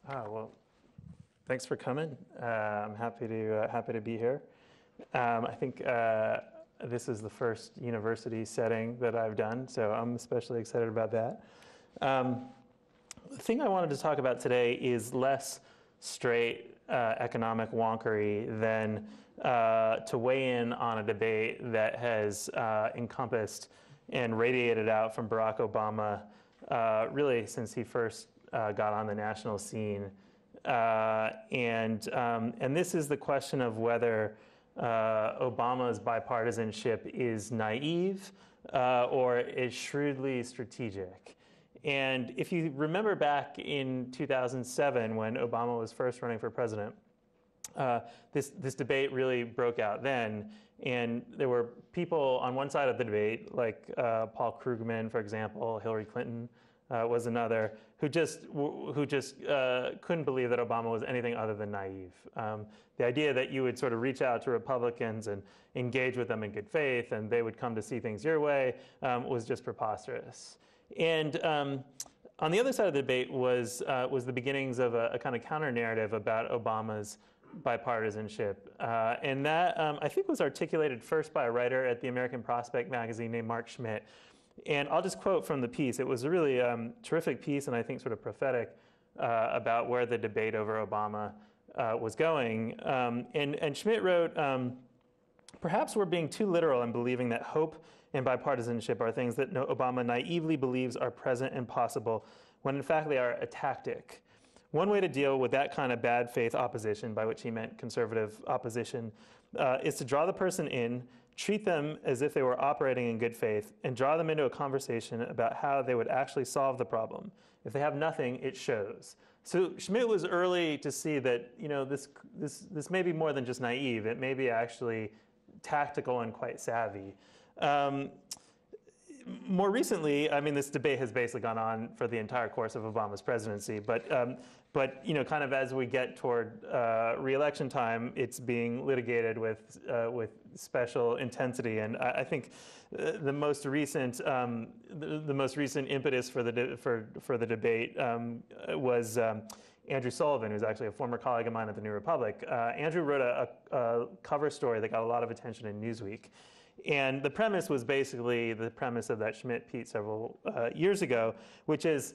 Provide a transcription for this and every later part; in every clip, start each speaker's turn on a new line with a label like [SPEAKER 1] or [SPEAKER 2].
[SPEAKER 1] Well, thanks for coming. I'm happy to be here. I think this is the first university setting that I've done, so I'm especially excited about that. The thing I wanted to talk about today is less straight economic wonkery than to weigh in on a debate that has encompassed and radiated out from Barack Obama really since he first got on the national scene. And this is the question of whether Obama's bipartisanship is naive or is shrewdly strategic. And if you remember back in 2007 when Obama was first running for president, this debate really broke out then. And there were people on one side of the debate, like Paul Krugman, for example, Hillary Clinton was another, who just couldn't believe that Obama was anything other than naive. The idea that you would sort of reach out to Republicans and engage with them in good faith, and they would come to see things your way, was just preposterous. And on the other side of the debate was the beginnings of a kind of counter-narrative about Obama's bipartisanship. And that, I think, was articulated first by a writer at the American Prospect magazine named Mark Schmidt. And I'll just quote from the piece. It was a really terrific piece, and I think sort of prophetic about where the debate over Obama was going. And Schmidt wrote, perhaps we're being too literal in believing that hope and bipartisanship are things that Obama naively believes are present and possible, when in fact they are a tactic. One way to deal with that kind of bad faith opposition, by which he meant conservative opposition, is to draw the person in, treat them as if they were operating in good faith, and draw them into a conversation about how they would actually solve the problem. If they have nothing, it shows. So Schmidt was early to see that, you know, this may be more than just naive. It may be actually tactical and quite savvy. More recently, I mean, this debate has basically gone on for the entire course of Obama's presidency, but you know, kind of as we get toward re-election time, it's being litigated with special intensity. And I think the most recent impetus for the debate was Andrew Sullivan, who's actually a former colleague of mine at the New Republic. Andrew wrote a cover story that got a lot of attention in Newsweek. And the premise was basically the premise of that Schmidt piece several years ago, which is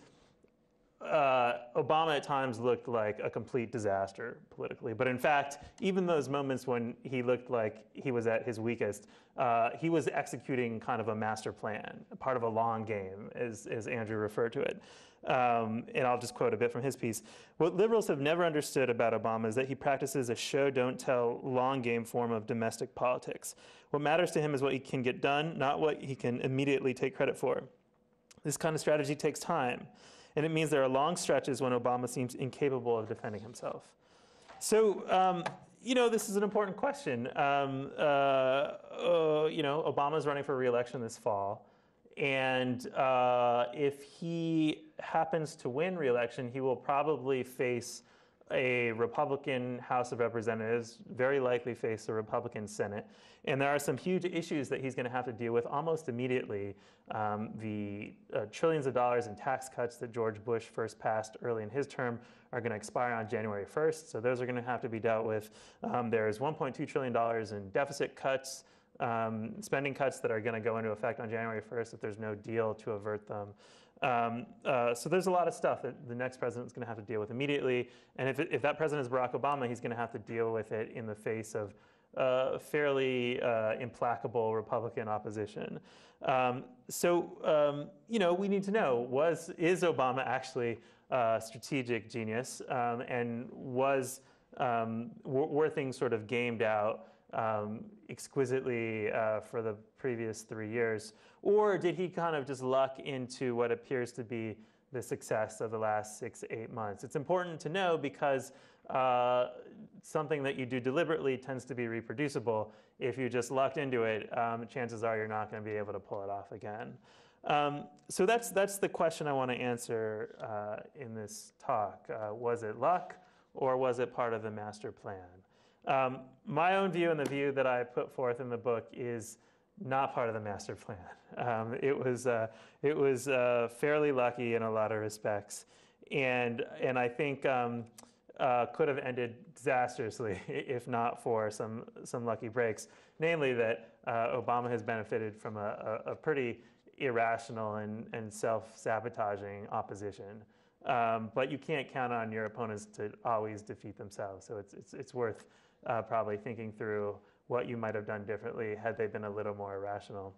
[SPEAKER 1] Obama at times looked like a complete disaster politically. But in fact, even those moments when he looked like he was at his weakest, he was executing kind of a master plan, part of a long game, as Andrew referred to it. And I'll just quote a bit from his piece. What liberals have never understood about Obama is that he practices a show-don't-tell long game form of domestic politics. What matters to him is what he can get done, not what he can immediately take credit for. This kind of strategy takes time, and it means there are long stretches when Obama seems incapable of defending himself. So, you know, this is an important question. You know, Obama's running for re-election this fall. And if he happens to win re-election, he will probably face a Republican House of Representatives, very likely face a Republican Senate. And there are some huge issues that he's going to have to deal with almost immediately. The trillions of dollars in tax cuts that George Bush first passed early in his term are going to expire on January 1st. So those are going to have to be dealt with. There's $1.2 trillion in deficit cuts, spending cuts that are going to go into effect on January 1st if there's no deal to avert them. So there's a lot of stuff that the next president is going to have to deal with immediately. And if that president is Barack Obama, he's going to have to deal with it in the face of fairly implacable Republican opposition. So you know, we need to know, is Obama actually a strategic genius? And were things sort of gamed out exquisitely for the previous 3 years? Or did he kind of just luck into what appears to be the success of the last 6 to 8 months? It's important to know because something that you do deliberately tends to be reproducible. If you just lucked into it, chances are you're not going to be able to pull it off again. So that's the question I want to answer in this talk. Was it luck, or was it part of the master plan? My own view and the view that I put forth in the book is not part of the master plan. It was fairly lucky in a lot of respects. and I think could have ended disastrously if not for some lucky breaks. Namely, that Obama has benefited from a pretty irrational and self-sabotaging opposition. But you can't count on your opponents to always defeat themselves. So it's worth probably thinking through what you might have done differently had they been a little more irrational.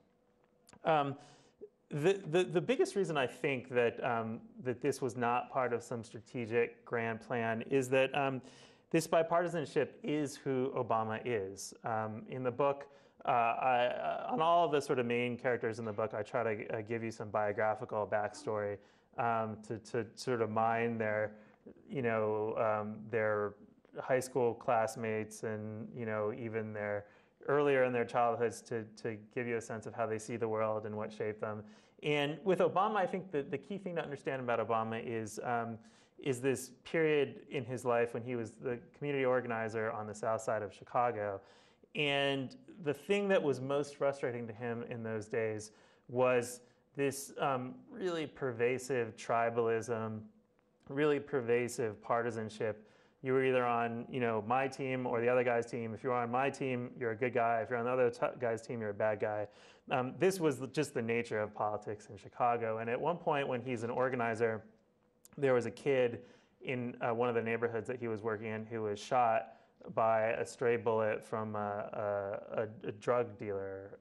[SPEAKER 1] The biggest reason I think that that this was not part of some strategic grand plan is that this bipartisanship is who Obama is. In the book, on all of the sort of main characters in the book, I try to give you some biographical backstory to sort of mine their, their high school classmates and, even their earlier in their childhoods to give you a sense of how they see the world and what shaped them. And with Obama, I think that the key thing to understand about Obama is this period in his life when he was the community organizer on the south side of Chicago. And the thing that was most frustrating to him in those days was this really pervasive tribalism, really pervasive partisanship. You were either on, my team or the other guy's team. If you're on my team, you're a good guy. If you're on the other guy's team, you're a bad guy. This was just the nature of politics in Chicago. And at one point when he's an organizer, there was a kid in one of the neighborhoods that he was working in who was shot by a stray bullet from a drug dealer.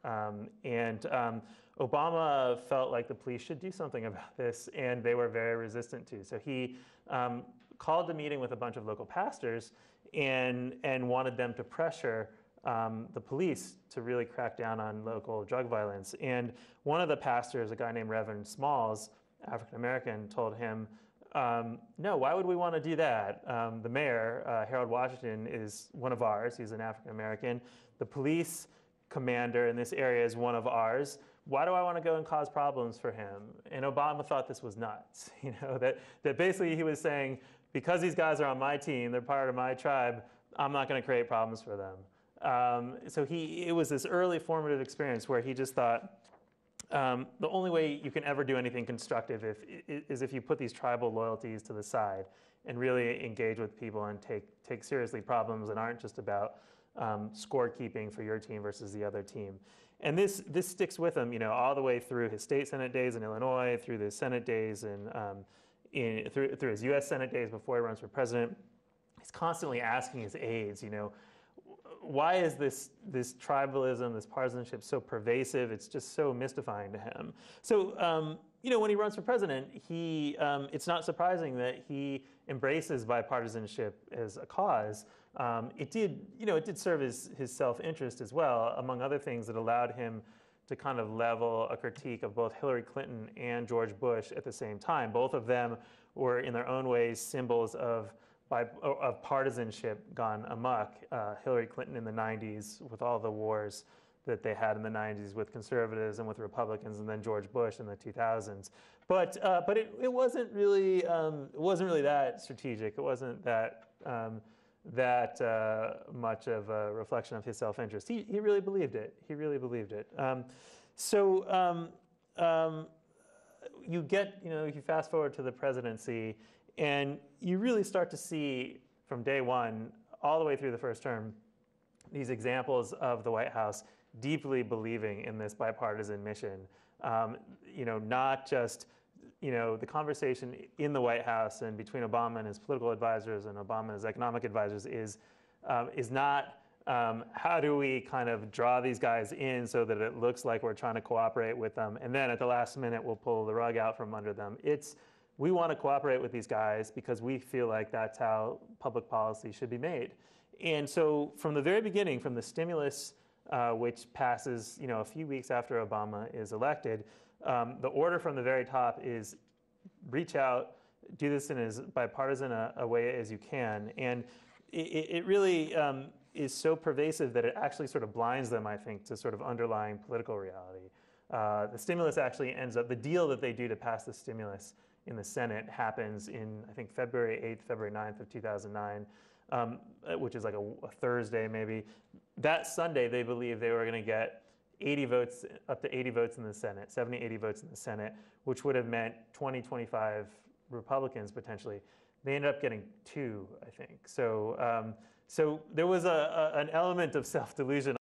[SPEAKER 1] Obama felt like the police should do something about this, and they were very resistant to. So he called a meeting with a bunch of local pastors and wanted them to pressure the police to really crack down on local drug violence. And one of the pastors, a guy named Reverend Smalls, African American, told him, no, why would we want to do that? The mayor, Harold Washington, is one of ours. He's an African American. The police commander in this area is one of ours. Why do I want to go and cause problems for him? And Obama thought this was nuts. That basically he was saying, because these guys are on my team, they're part of my tribe, I'm not going to create problems for them. So it was this early formative experience where he just thought, the only way you can ever do anything constructive is if you put these tribal loyalties to the side and really engage with people and take seriously problems that aren't just about scorekeeping for your team versus the other team. And this sticks with him, all the way through his state Senate days in Illinois, through the Senate days and through his U.S. Senate days before he runs for president. He's constantly asking his aides, why is this tribalism, this partisanship so pervasive? It's just so mystifying to him. So, when he runs for president, it's not surprising that he embraces bipartisanship as a cause. It did serve his self-interest as well. Among other things, it allowed him to kind of level a critique of both Hillary Clinton and George Bush at the same time. Both of them were, in their own ways, symbols of partisanship gone amok. Hillary Clinton in the 90s with all the wars that they had in the 90s with conservatives and with Republicans, and then George Bush in the 2000s. But it wasn't really that strategic. It wasn't that much of a reflection of his self-interest. He really believed it. He really believed it. You fast forward to the presidency, and you really start to see from day one, all the way through the first term, these examples of the White House deeply believing in this bipartisan mission. Not just the conversation in the White House and between Obama and his political advisors and Obama and his economic advisors is not how do we kind of draw these guys in so that it looks like we're trying to cooperate with them, and then at the last minute we'll pull the rug out from under them. It's we want to cooperate with these guys because we feel like that's how public policy should be made. And so from the very beginning, from the stimulus, which passes a few weeks after Obama is elected, the order from the very top is reach out, do this in as bipartisan a way as you can. And it really is so pervasive that it actually sort of blinds them, I think, to sort of underlying political reality. The stimulus actually ends up, the deal that they do to pass the stimulus in the Senate happens in, I think, February 8th, February 9th of 2009, which is like a Thursday maybe. That Sunday, they believe they were going to get 80 votes, up to 80 votes in the Senate, 70, 80 votes in the Senate, which would have meant 20, 25 Republicans potentially. They ended up getting 2, I think. So, so there was an element of self-delusion